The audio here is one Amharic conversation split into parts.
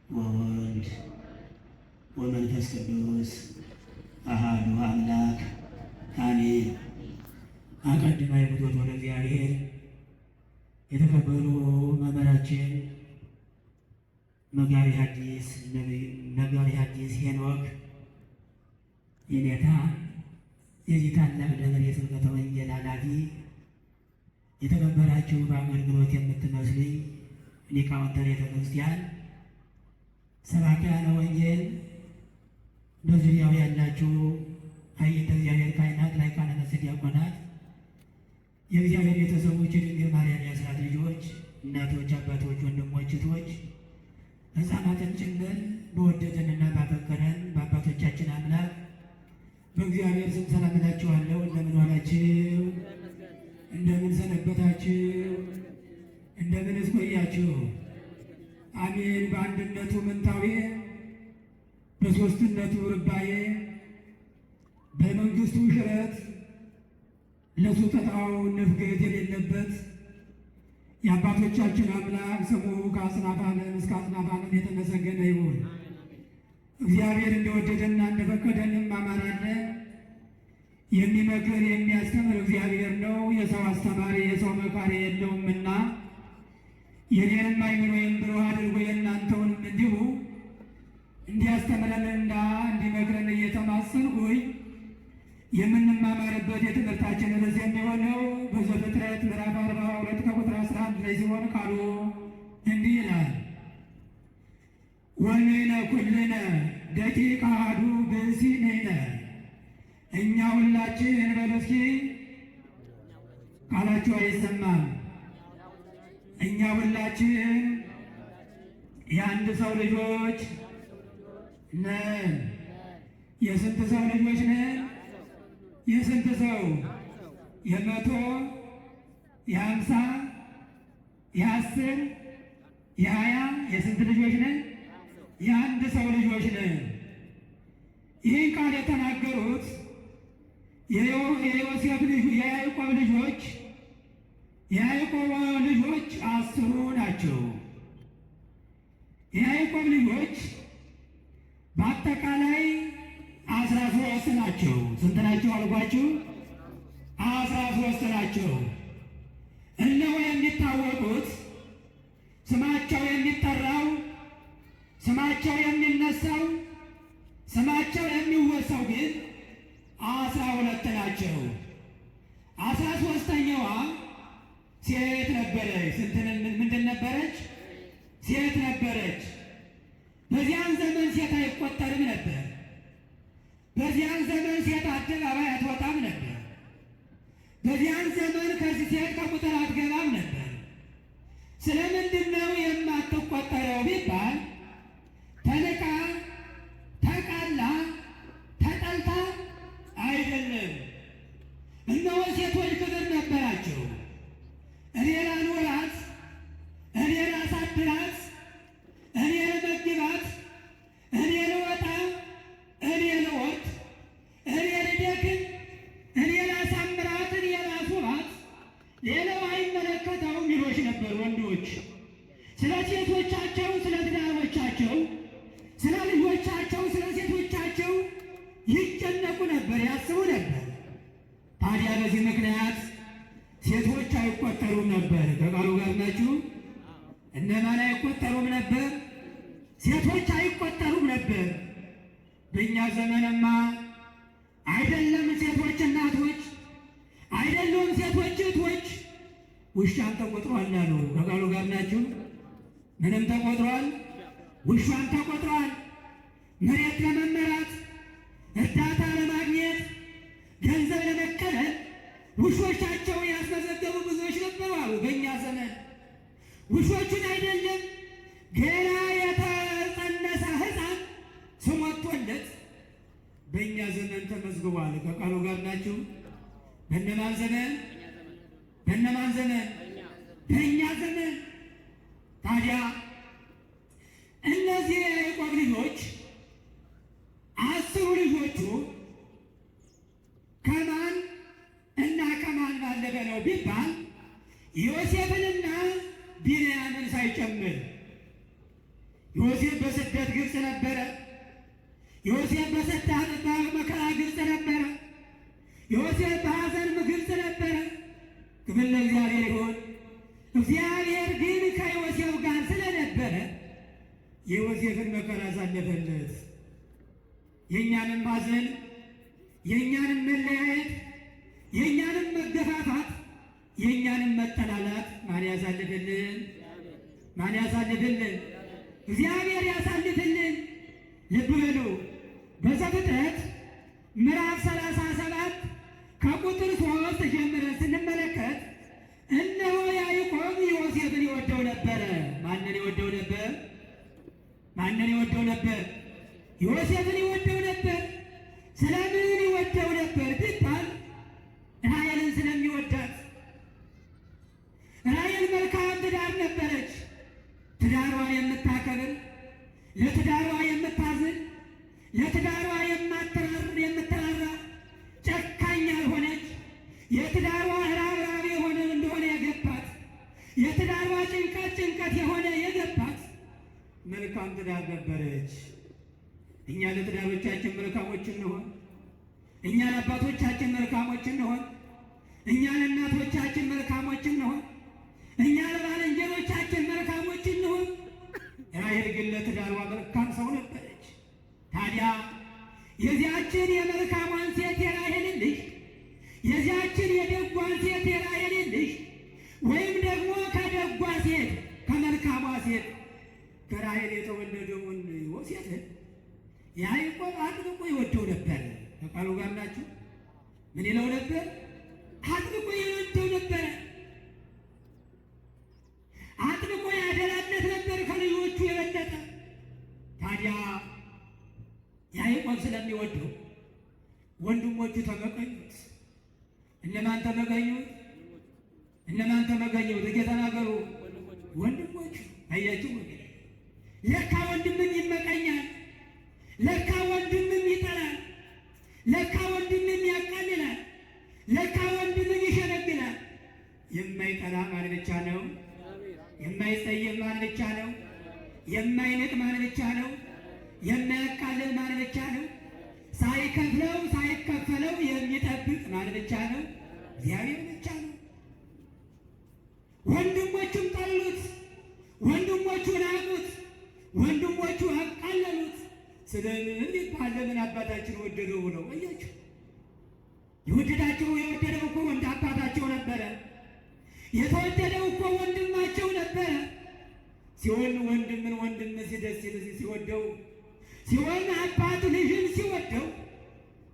ወወልድ ወመንፈስ ቅዱስ አሐዱ አምላክ አሜን። አቀድማ የምትወት ወደ እግዚአብሔር የተከበሩ መምህራችን መጋቤ ሐዲስ ሄኖክ የኔታ የዚህ ታላቅ ደብር የስብከተ ወንጌል ኃላፊ፣ የተከበራችሁ በአገልግሎት የምትመስሉኝ ሊቃውንተ ቤተ ክርስቲያን፣ ሰባክያነ ወንጌል፣ በዙሪያው ያላችሁ አይንተ እግዚአብሔር ካህናት፣ ላይካነ ነፍስ ዲያቆናት፣ የእግዚአብሔር ቤተሰቦች፣ የድንግል ማርያም የአስራት ልጆች፣ እናቶች፣ አባቶች፣ ወንድሞች፣ እህቶች፣ ሕፃናትን ጭምር በወደደንና ባፈቀረን በአባቶቻችን አምላክ በእግዚአብሔር ስም ሰላም እላችኋለሁ። እንደምን ዋላችሁ? እንደምን ሰነበታችሁ? እንደምንስ ቆያችሁ? አሜን። በአንድነቱ ምንታዌ በሦስትነቱ ርባዬ በመንግሥቱ ሽረት ለሱጠጣው ንፍገት የሌለበት የአባቶቻችን አምላክ ስሙ ከአጽናፈ ዓለም እስከ አጽናፈ ዓለም የተመሰገነ ይሁን። እግዚአብሔር እንደወደደና እንደፈቀደንም አማራለን። የሚመክር የሚያስተምር እግዚአብሔር ነው። የሰው አስተማሪ የሰው መካሪ የለውምና የኔንም አይምሮ ወይም ብሩህ አድርጎ የእናንተውንም እንዲሁ እንዲያስተምረንና እንዲመክረን እየተማጸንኩኝ የምንማማርበት የትምህርታችን ርዕስ የሚሆነው በዘፍጥረት ምዕራፍ 42 ከቁጥር 11 ላይ ሲሆን ቃሉ እንዲህ ይላል። ወንሕነ ኩልነ ደቂቀ አሐዱ ብእሲ ንሕነ፣ እኛ ሁላችን እንበሉ እስኪ። ቃላችሁ አይሰማም። እኛ ሁላችን የአንድ ሰው ልጆች ነን። የስንት ሰው ልጆች ነን? የስንት ሰው? የ100 የ50 የ10 የ20 የስንት ልጆች ነን? የአንድ ሰው ልጆች ነን። ይህን ቃል የተናገሩት የዮሴፍ ልጅ የያዕቆብ ልጆች 10 ናቸው። የያዕቆብ ልጆች በአጠቃላይ 13 ናቸው። ስንት ናቸው አልኳችሁ? 13 ናቸው። እነሆ የሚታወቁት ስማቸው የሚጠራው ስማቸው የሚነሳው ስማቸው የሚወሳው ግን 12 ናቸው። 13ኛዋ ሴት ነበረች። ምንድን ነበረች? ሴት ነበረች። በዚያን ዘመን ሴት አይቆጠርም ነበር። በዚያን ዘመን ሴት አደባባይ አትወጣም ነበር። በዚያን ዘመን ከዚህ ሴት ከቁጥር አትገባም ነበር። ስለምንድን ነው የማትቆጠረው ቢባል ተንቃ ተቃላ ተጠልታ አይደለም። እነሆ ሴቶች ክብር ነበራቸው። እኔ ላኖራት፣ እኔ ላሳድራት፣ እኔ ልመግባት፣ እኔ ልወጣ፣ እኔ ልወርድ፣ እኔ ልደክም፣ እኔ ላሳምራት፣ እኔ ላስውባት፣ ሌላው አይመለከተውም ይሎች ነበር ወንዶች። ስለ ሴቶቻቸው፣ ስለ ትዳሮቻቸው፣ ስለ ልጆቻቸው፣ ስለ ሴቶቻቸው ይጨነቁ ነበር፣ ያስቡ ነበር። ታዲያ በዚህ ምክንያት ሴቶች አይቆጠሩም ነበር። ከቃሉ ጋር ናችሁ? እነማን አይቆጠሩም ነበር? ሴቶች አይቆጠሩም ነበር። በእኛ ዘመንማ አይደለም ሴቶች እናቶች፣ አይደለም ሴቶች እህቶች፣ ውሻን ተቆጥሯል አሉ። ከቃሉ ጋር ናችሁ? ምንም ተቆጥሯል? ውሻን ተቆጥሯል። መሬት ለመመራት፣ እርዳታ ለማግኘት፣ ገንዘብ ለመቀበል ውሾቻቸውን ያስመዘገቡ ብዙዎች ነበሩ አሉ። በእኛ ዘመን ውሾቹን አይደለም ገና የተጸነሰ ሕፃን ስም ወጥቶለት በእኛ ዘመን ተመዝግቧል። ከቃሉ ጋር ናችሁ? በእነማን ዘመን? በእነማን ዘመን? በእኛ ዘመን። ታዲያ እነዚህ የያዕቆብ ልጆች 10 ልጆቹ ከማን እና ከማን ባለፈ ነው ቢባል ዮሴፍንና ቢንያምን ሳይጨምር ዮሴፍ በስደት ግብፅ ነበረ። ዮሴፍ በስደት መከራ ግብፅ ነበረ። ዮሴፍ በሐዘን ግብፅ ነበረ። ክብር ለእግዚአብሔር ይሁን። እግዚአብሔር ግን ከዮሴፍ ጋር ስለነበረ የዮሴፍን መከራ አሳለፈለት። የእኛንም ሐዘን፣ የእኛንም መለያየት፣ የእኛንም መገፋፋት፣ የእኛንም መጠላላት ማን ያሳልፍልን? ማን ያሳልፍልን? እግዚአብሔር ያሳልፍልን። ልብ በሉ። በዘፍጥረት ምዕራፍ 37 ከቁጥር 3 ጀምረን ስንመለከት እነሆ ያዕቆብ ዮሴፍን ይወደው ነበረ። ማንን ይወደው ነበር? ማንን ይወደው ነበር? ዮሴፍን ይወደው ነበር። ስለምን ይወደው ነበር ቢባል ራሔልን ስለሚወዳት። ራሔል መልካም ትዳር ነበረች። ትዳሯን የምታከብር፣ ለትዳሯ የምታዝን፣ ለትዳሯ የምትራራ፣ ጨካኝ ያልሆነች፣ የትዳሯ ራብራብ የሆነ እንደሆነ የገባት፣ የትዳሯ ጭንቀት የሆነ የገባት መልካም ትዳር ነበረች። እኛ ለትዳሮቻችን መልካሞች እንሆን። እኛ ለአባቶቻችን መልካሞች እንሆን። እኛ ለእናቶቻችን መልካሞች እንሆን። እኛ ለባልንጀሮቻችን መልካሞች እንሆን። ራሔል ግን ለትዳሯ መልካም ሰው ነበረች። ታዲያ የዚያችን የመልካሟን ሴት የራሔልን ልጅ፣ የዚያችን የደጓን ሴት የራሔልን ልጅ ወይም ደግሞ ከደጓ ሴት ከመልካሟ ሴት ከራሔል የተወለደውን ዮሴፍን ያዕቆብ አጥብቆ ይወደው ነበር። ከቃሉ ጋር ናችሁ? ምን ይለው ነበር? አጥብቆ ይወደው ነበር። አጥብቆ ያደላለት ነበር ከልጆቹ የበለጠ። ታዲያ ያዕቆብ ስለሚወደው ወንድሞቹ ተመቀኙት። እነማን ተመቀኙት? እነማን ተመቀኙት? እየተናገሩ ወንድሞቹ። አያችሁ ወገን፣ ለካ ወንድምም ይመቀኛል። ለካ ወንድምም ይጠላል። ለካ ወንድምም ያቃልላል። ለካ ወንድምም ይሸነግላል። የማይጠላ ማን ብቻ ነው? የማይጸየፍ ማን ብቻ ነው? የማይንቅ ማን ብቻ ነው? የማያቃልል ማን ብቻ ነው? ሳይከፍለው ሳይከፈለው የሚጠብቅ ማን ብቻ ነው? እግዚአብሔር ብቻ ነው። ወንድሞቹም ጠሉት። ወንድሞቹ ናቁት። ወንድሞቹ አቃለሉት። ስለምን ቢባል ለምን አባታችን ወደደው ብለው። አያችሁ፣ የወደደው እኮ ወንድ አባታቸው ነበረ። የተወደደው እኮ ወንድማቸው ነበረ። ሲሆን ወንድምን ወንድም ሲደስ ሲወደው ሲሆን አባት ልጅን ሲወደው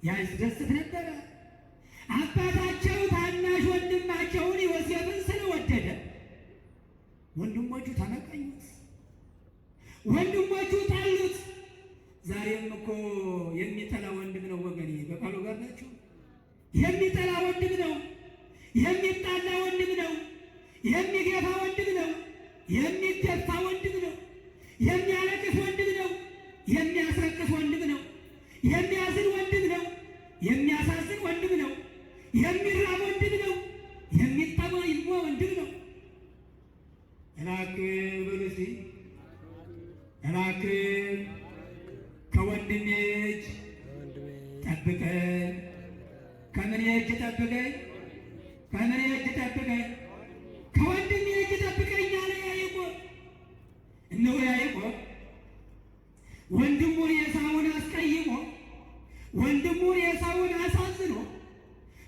ያስደስት ነበረ። አባታቸው ታናሽ ወንድማቸውን ዮሴፍን ስለወደደ ወንድሞቹ ተመቀኙት። ወንድሞቹ ጣሉት። ዛሬም እኮ የሚጠላ ወንድም ነው ወገኔ። በቃሉ ጋር ናቸው። የሚጠላ ወንድም ነው። የሚጣላ ወንድም ነው። የሚገፋ ወንድም ነው። የሚገፋ ወንድም ነው። የሚያለቅስ ወንድም ነው። የሚያስረቅስ ወንድም ነው። የሚያዝን ወንድም ነው። የሚያሳዝን ወንድም ነው። የሚራብ ወንድም ነው። የሚጠማ ወንድም ነው። እባክህ በሉ እስኪ እባክህ ከወንድሜ እጅ ጠብቀኝ። ከምን እጅ ጠብቀኝ? ከምን እጅ ጠብቀኝ? ከወንድሜ እጅ ጠብቀኝ አለ ያዕቆብ። እነሆ ያዕቆብ ወንድሙን ኤሳውን አስቀይሞ ወንድሙን ኤሳውን አሳዝኖ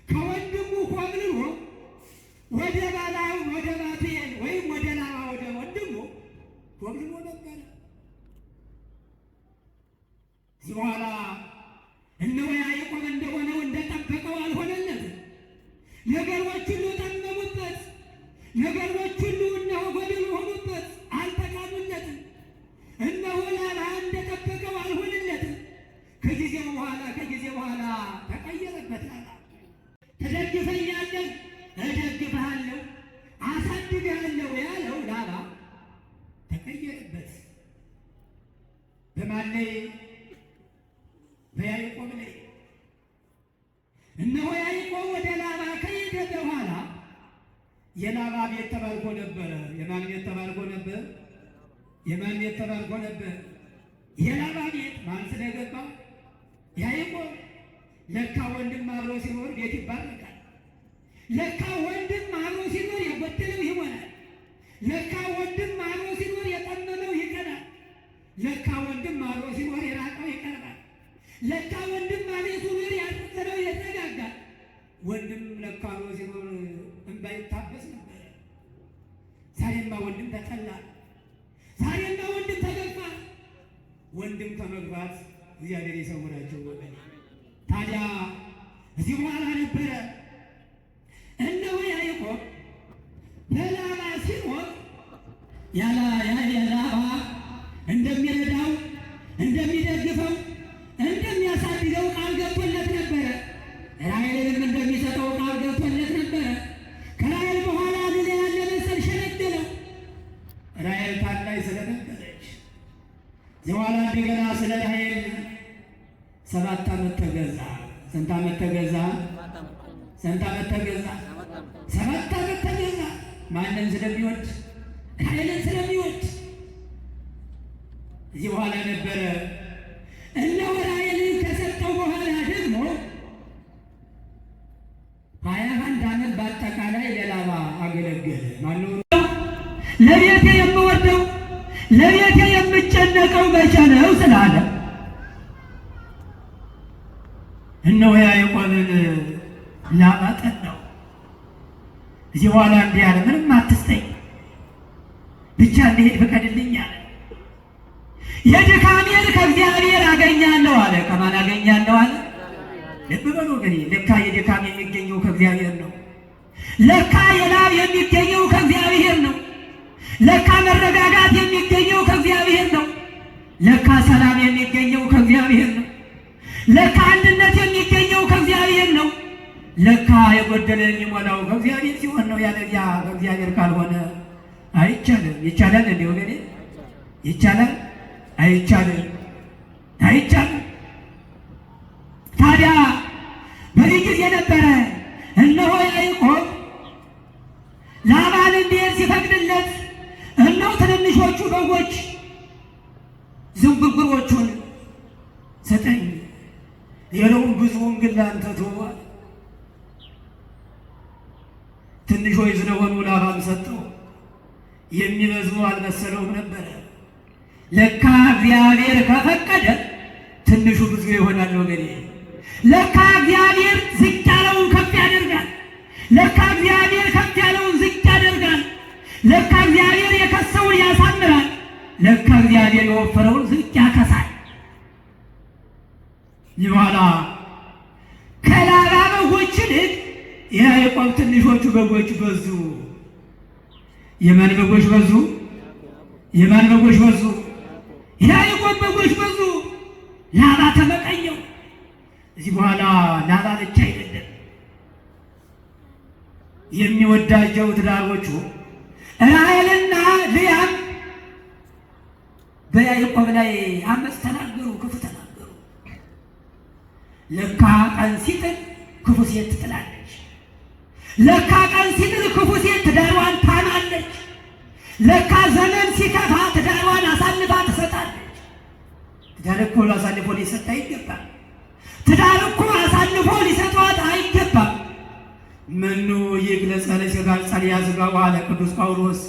ከወንድሙ ኮብልሎ ወደ ባቱኤል ወይም ወደ ላባ ወደ ወንድሙ ኮብልሎ ነበረ። ከዚህ በኋላ እነሆ ያዕቆብ እንደሆነው እንደጠበቀው አልሆነለትም። ነገሮች ሁሉ ጠመሙበት። ነገሮች ሁሉ እነሆ ጎደሎ ሆኑበት፣ አልተቃኑለትም። እነሆ ላባ እንደጠበቀው አልሆነለትም። ከጊዜ በኋላ ተቀየረበት። ላባ ትደግፈኛለህ፣ እደግፍሃለሁ፣ አሳድግሃለሁ ያለው ላባ ተቀየረበት። በማን ላይ? በያዕቆብ ላይ። እነሆ ያዕቆብ ወደ ላባ ከሄደ በኋላ የላባ ቤት ተባርኮ ነበረ። የማን ቤት ተባርኮ ነበር? የማን ቤት ተባርኮ ነበር? የላባ ቤት። ማን ስለገባ? ያዕቆብ። ለካ ወንድም አብሮ ሲኖር ቤት ይባረካል። ለካ ወንድም አብሮ ሲኖር የጎደለው ይሞላል። ለካ ወንድም አብሮ ሲኖር የጠመመው ይቀናል። ለካ ወንድም አብሮ ሲኖር የራቀው ይቀርባል። ለካ ወንድም አብሮ ሲኖር ያዘነው ይረጋጋል። ወንድም ለካ አብሮ ሲኖር እንባ ይታበስ ነበር። ዛሬማ ወንድም ተጠላ። ዛሬማ ወንድም ተገፋ። ወንድም ከመግፋት እግዚአብሔር የሰውራቸው ወገን። ታዲያ እዚህ በኋላ ነበረ እነሆ ያዕቆብ በላባ ሲኖር ላባ እንደሚረዳው እንደሚደግፈው እንደሚያሳድገው ቃል ገብቶለት ነበረ። ራሔልንም እንደሚሰጠው ቃል ገብቶለት ነበረ። ከራሔል በኋላ ሌላ ያለ መሰል ሸነገለው። ራሔል ታላይ ስለነበረች በኋላ እንደገና ስለ ራሔል 7 ዓመት ተገዛ። ስንት ዓመት ተገዛ? ስንት ዓመት ተገዛ? 7 ዓመት ተገዛ። ማንን ስለሚወድ? ራሔልን ስለሚወድ። እዚህ በኋላ ነበረ እነሆ ራሔልን ከሰጠው በኋላ ደግሞ 21 ዓመት በአጠቃላይ ለላባ አገለገለ። ማነው? ለቤቴ የምወደው ለቤቴ የምጨነቀው መቼ ነው ስላለ እነሆ ያዕቆብን ላባ ጠናው። እዚህ በኋላ እንዲህ አለ፣ ምንም አትስጠኝ ብቻ እንድሄድ ፍቀድልኝ አለ። የድካሜን ከእግዚአብሔር አገኛለሁ አለ። ከማን አገኛለሁ አለ? ልብ በሉ ወገኔ፣ ለካ የድካም የሚገኘው ከእግዚአብሔር ነው። ለካ የላብ የሚገኘው ከእግዚአብሔር ነው። ለካ መረጋጋት የሚገኘው ከእግዚአብሔር ነው። ለካ ሰላም የሚገኘው ከእግዚአብሔር ነው። ለካ አንድነት የሚገኘው ከእግዚአብሔር ነው። ለካ የጎደለ የሚሞላው ከእግዚአብሔር ሲሆን ነው። ያለዚያ ከእግዚአብሔር ካልሆነ አይቻልም። ይቻላል እንዴ ወገኔ? ይቻላል? አይቻልም፣ አይቻልም። ታዲያ በዚህ ጊዜ ነበረ እነሆ ያዕቆብ ላባን እንዲሄድ ሲፈቅድለት እነሆ ትንንሾቹ በጎች ዝንጉርጉሮቹን ስጠኝ፣ ሌላውን ብዙውን ግን ላንተ ተወው። ትንሾች ስለሆኑ ላባም ሰጠው። የሚበዙ አልመሰለውም ነበረ። ለካ እግዚአብሔር ከፈቀደ ትንሹ ብዙ ይሆናል ወገኔ። ለካ እግዚአብሔር ዝቅ ያለውን ከፍ ያደርጋል። ለካ እግዚአብሔር ከፍ ያለውን ዝቅ ያደርጋል። ለካ እግዚአብሔር የከሰውን ያሳምራል። ለካ እግዚአብሔር የወፈረውን ዝቅ ያከሳል። ይኋላ ከላባ በጎች ይልቅ የያዕቆብ ትንሾቹ በጎች በዙ። የማን በጎች በዙ? የማን በጎች በዙ? የያዕቆብ በጎች በዙ። ላባ ተመቀኘው። እዚህ በኋላ ላባ ብቻ አይደለም የሚወዳቸው ትዳሮቹ ራሔልና ልያም በያዕቆብ ላይ አመፅ ተናገሩ፣ ክፉ ተናገሩ። ለካ ቀን ሲጥል ክፉ ሴት ትጥላለች። ለካ ቀን ሲጥል ክፉ ሴት ትዳሯን ታማለች። ለካ ዘመን ሲከፋ ትዳሯን አሳልፋ ትሰጣለች። ትዳር እኮ አሳልፎ ሊሰጥ አይገባም። ትዳር እኮ አሳልፎ ሊሰጧት አይገባም። መኑ ይግለጽ ለሥጋ ጸልያ ሥጋው አለ ቅዱስ ጳውሎስ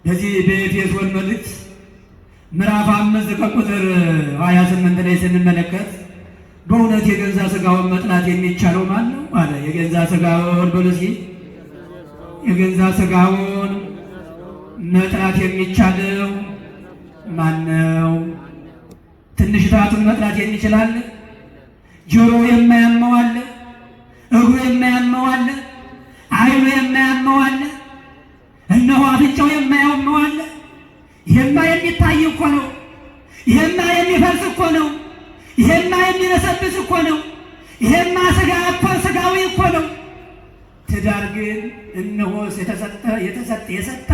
በዚህ በኤፌሶን መልእክት ምዕራፍ 5 ከቁጥር 28 ላይ ስንመለከት በእውነት የገዛ ሥጋውን መጥላት የሚቻለው ማን ነው አለ። የገዛ ሥጋውን በሉሲ የገዛ ሥጋውን መጥላት የሚቻለው ማን ነው? ትንሽ ጣቱን መጥላት የሚችላል? ጆሮ የማያመው አለ? እግሩ የማያመው አለ? ዓይኑ የማያመው አለ? እነሆ አፍንጫው የማያመው አለ? ይሄማ የሚታይ እኮ ነው። ይሄማ የሚፈርስ እኮ ነው። ይሄማ የሚበሰብስ እኮ ነው። ይሄማ ሥጋ እኮ ሥጋዊ እኮ ነው። ትዳር ግን እነሆ የሰጠ